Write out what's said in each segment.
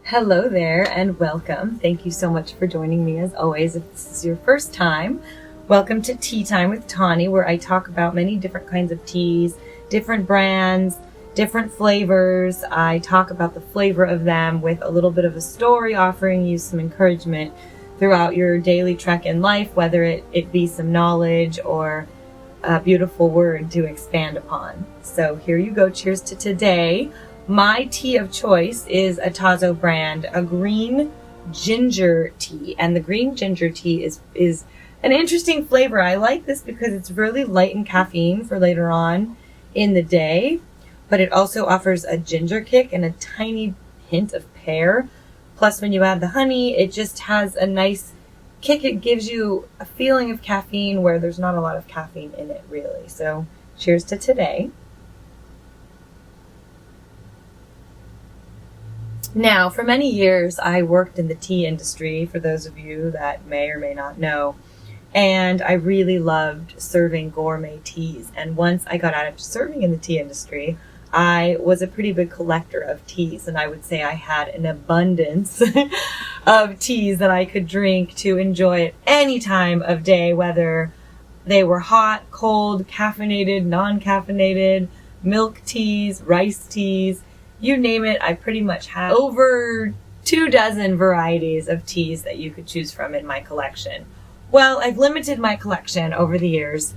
Hello there and welcome. Thank you so much for joining me as always. If this is your first time, welcome to Tea Time with Tawnee, where I talk about many different kinds of teas, different brands, different flavors. I talk about the flavor of them with a little bit of a story, offering you some encouragement throughout your daily trek in life, whether it be some knowledge or a beautiful word to expand upon. So here you go. Cheers to today. My tea of choice is a Tazo brand, a green ginger tea. And the green ginger tea is an interesting flavor. I like this because it's really light in caffeine for later on in the day, but it also offers a ginger kick and a tiny hint of pear. Plus, when you add the honey, it just has a nice kick. It gives you a feeling of caffeine where there's not a lot of caffeine in it, really. So, cheers to today. Now, for many years, I worked in the tea industry, for those of you that may or may not know, and I really loved serving gourmet teas. And once I got out of serving in the tea industry, I was a pretty big collector of teas, and I would say I had an abundance of teas that I could drink to enjoy at any time of day, whether they were hot, cold, caffeinated, non-caffeinated, milk teas, rice teas. You name it, I pretty much had over 24 varieties of teas that you could choose from in my collection. Well, I've limited my collection over the years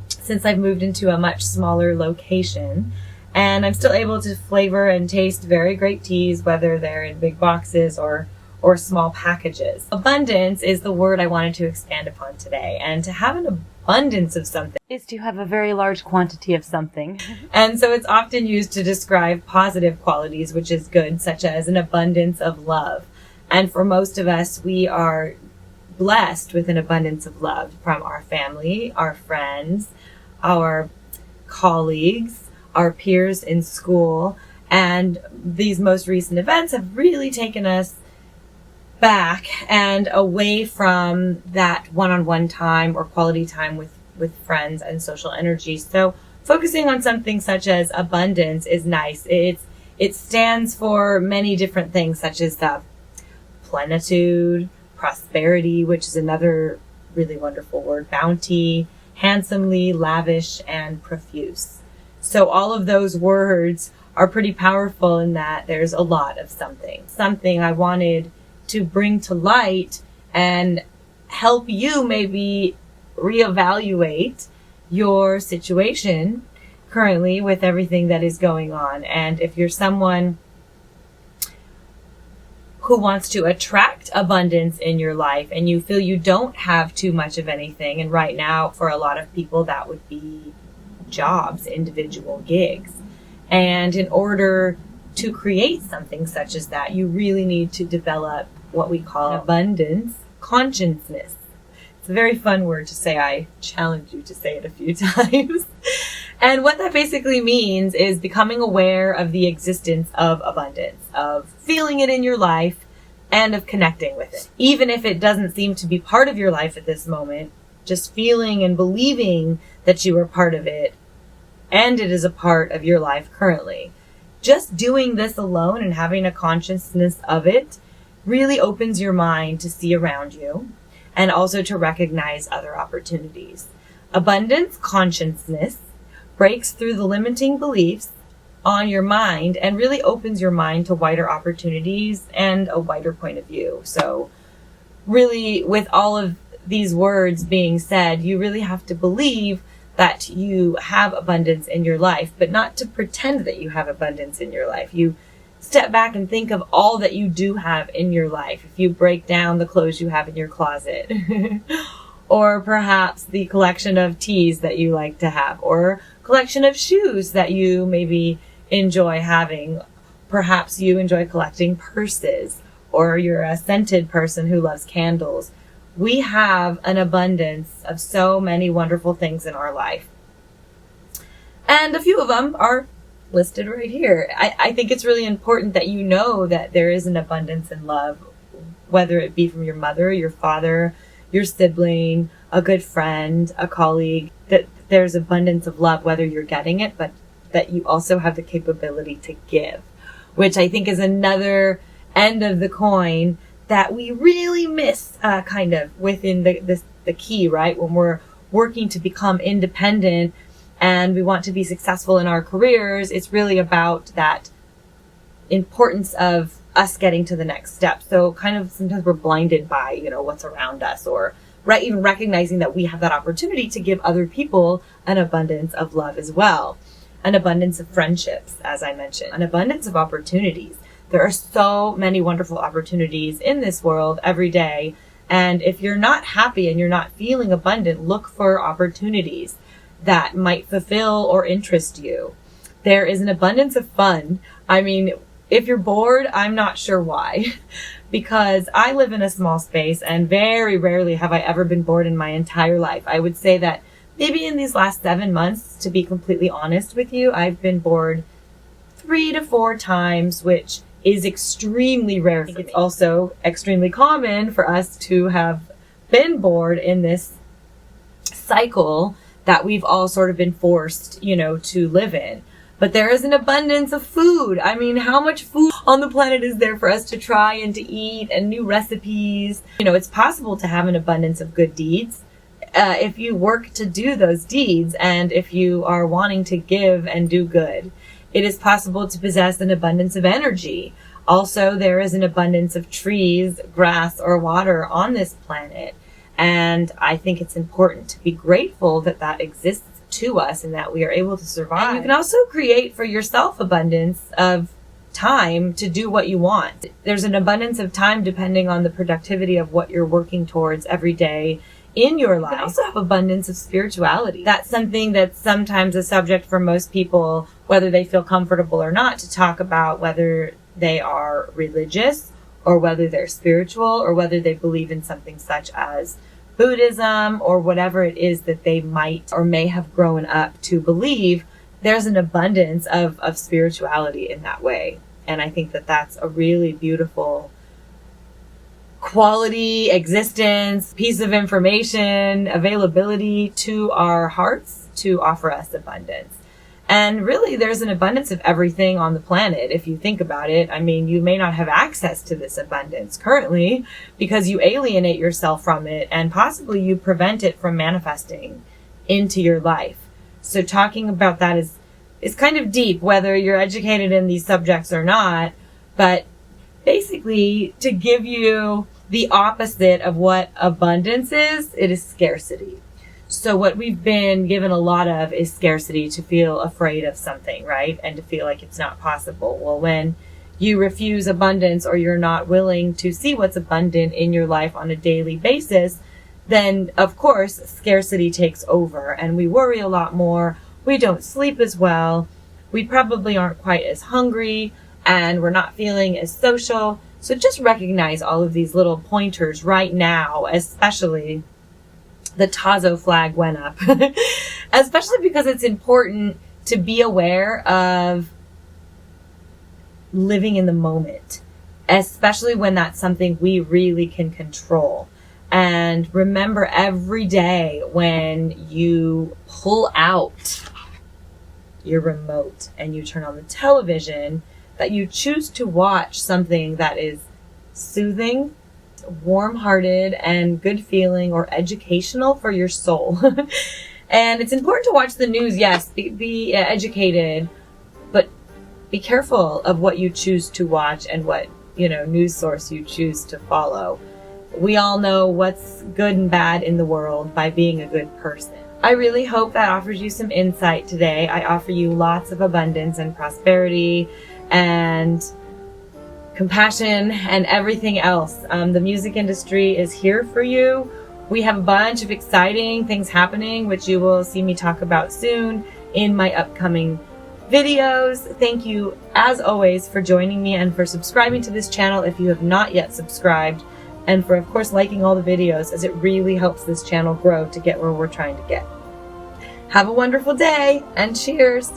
since I've moved into a much smaller location, and I'm still able to flavor and taste very great teas, whether they're in big boxes or small packages. Abundance is the word I wanted to expand upon today, and to have an abundance of something is to have a very large quantity of something. And so it's often used to describe positive qualities, which is good, such as an abundance of love. And for most of us, we are blessed with an abundance of love from our family, our friends, our colleagues, our peers in school. And these most recent events have really taken us back and away from that one-on-one time or quality time with friends and social energy. So focusing on something such as abundance is nice. It stands for many different things, such as the plenitude, prosperity, which is another really wonderful word, bounty, handsomely, lavish, and profuse. So all of those words are pretty powerful in that there's a lot of something. Something I wanted to bring to light and help you maybe reevaluate your situation currently with everything that is going on. And if you're someone who wants to attract abundance in your life and you feel you don't have too much of anything, and right now for a lot of people that would be jobs, individual gigs. And in order to create something such as that, you really need to develop what we call abundance consciousness. It's a very fun word to say. I challenge you to say it a few times. And what that basically means is becoming aware of the existence of abundance, of feeling it in your life, and of connecting with it. Even if it doesn't seem to be part of your life at this moment, just feeling and believing that you are part of it, and it is a part of your life currently. Just doing this alone and having a consciousness of it really opens your mind to see around you and also to recognize other opportunities. Abundance consciousness breaks through the limiting beliefs on your mind and really opens your mind to wider opportunities and a wider point of view. So really, with all of these words being said, you really have to believe that you have abundance in your life, but not to pretend that you have abundance in your life. You step back and think of all that you do have in your life. If you break down the clothes you have in your closet, or perhaps the collection of teas that you like to have, or collection of shoes that you maybe enjoy having. Perhaps you enjoy collecting purses, or you're a scented person who loves candles. We have an abundance of so many wonderful things in our life. And a few of them are listed right here. I think it's really important that you know that there is an abundance in love, whether it be from your mother, your father, your sibling, a good friend, a colleague, that there's abundance of love, whether you're getting it, but that you also have the capability to give, which I think is another end of the coin that we really miss kind of within the key, right? When we're working to become independent and we want to be successful in our careers, it's really about that importance of us getting to the next step. So kind of sometimes we're blinded by, you know, what's around us, or right, even recognizing that we have that opportunity to give other people an abundance of love as well. An abundance of friendships, as I mentioned, an abundance of opportunities. There are so many wonderful opportunities in this world every day. And if you're not happy and you're not feeling abundant, look for opportunities that might fulfill or interest you. There is an abundance of fun. I mean, if you're bored, I'm not sure why, because I live in a small space and very rarely have I ever been bored in my entire life. I would say that maybe in these last 7 months, to be completely honest with you, I've been bored 3 to 4 times, which is extremely rare for me. It's also extremely common for us to have been bored in this cycle that we've all sort of been forced, you know, to live in. But there is an abundance of food. I mean, how much food on the planet is there for us to try and to eat, and new recipes? You know, it's possible to have an abundance of good deeds if you work to do those deeds, and if you are wanting to give and do good. It is possible to possess an abundance of energy. Also, there is an abundance of trees, grass, or water on this planet. And I think it's important to be grateful that that exists to us and that we are able to survive. And you can also create for yourself abundance of time to do what you want. There's an abundance of time depending on the productivity of what you're working towards every day in your life. You can also have abundance of spirituality. That's something that's sometimes a subject for most people, whether they feel comfortable or not, to talk about whether they are religious or whether they're spiritual or whether they believe in something such as Buddhism or whatever it is that they might or may have grown up to believe. There's an abundance of spirituality in that way. And I think that that's a really beautiful quality, existence, piece of information, availability to our hearts to offer us abundance. And really, there's an abundance of everything on the planet. If you think about it, I mean, you may not have access to this abundance currently because you alienate yourself from it, and possibly you prevent it from manifesting into your life. So talking about that is kind of deep, whether you're educated in these subjects or not. But basically, to give you the opposite of what abundance is, it is scarcity. So what we've been given a lot of is scarcity, to feel afraid of something, right? And to feel like it's not possible. Well, when you refuse abundance, or you're not willing to see what's abundant in your life on a daily basis, then of course scarcity takes over, and we worry a lot more. We don't sleep as well. We probably aren't quite as hungry, and we're not feeling as social. So just recognize all of these little pointers right now, especially the Tazo flag went up, especially because it's important to be aware of living in the moment, especially when that's something we really can control. And remember every day when you pull out your remote and you turn on the television, that you choose to watch something that is soothing, warm-hearted, and good feeling, or educational for your soul. And it's important to watch the news, yes, be educated, but be careful of what you choose to watch and what, news source you choose to follow. We all know what's good and bad in the world by being a good person. I really hope that offers you some insight today. I offer you lots of abundance and prosperity and compassion and everything else. The music industry is here for you. We have a bunch of exciting things happening, which you will see me talk about soon in my upcoming videos. Thank you, as always, for joining me and for subscribing to this channel if you have not yet subscribed, and for, of course, liking all the videos, as it really helps this channel grow to get where we're trying to get. Have a wonderful day, and cheers!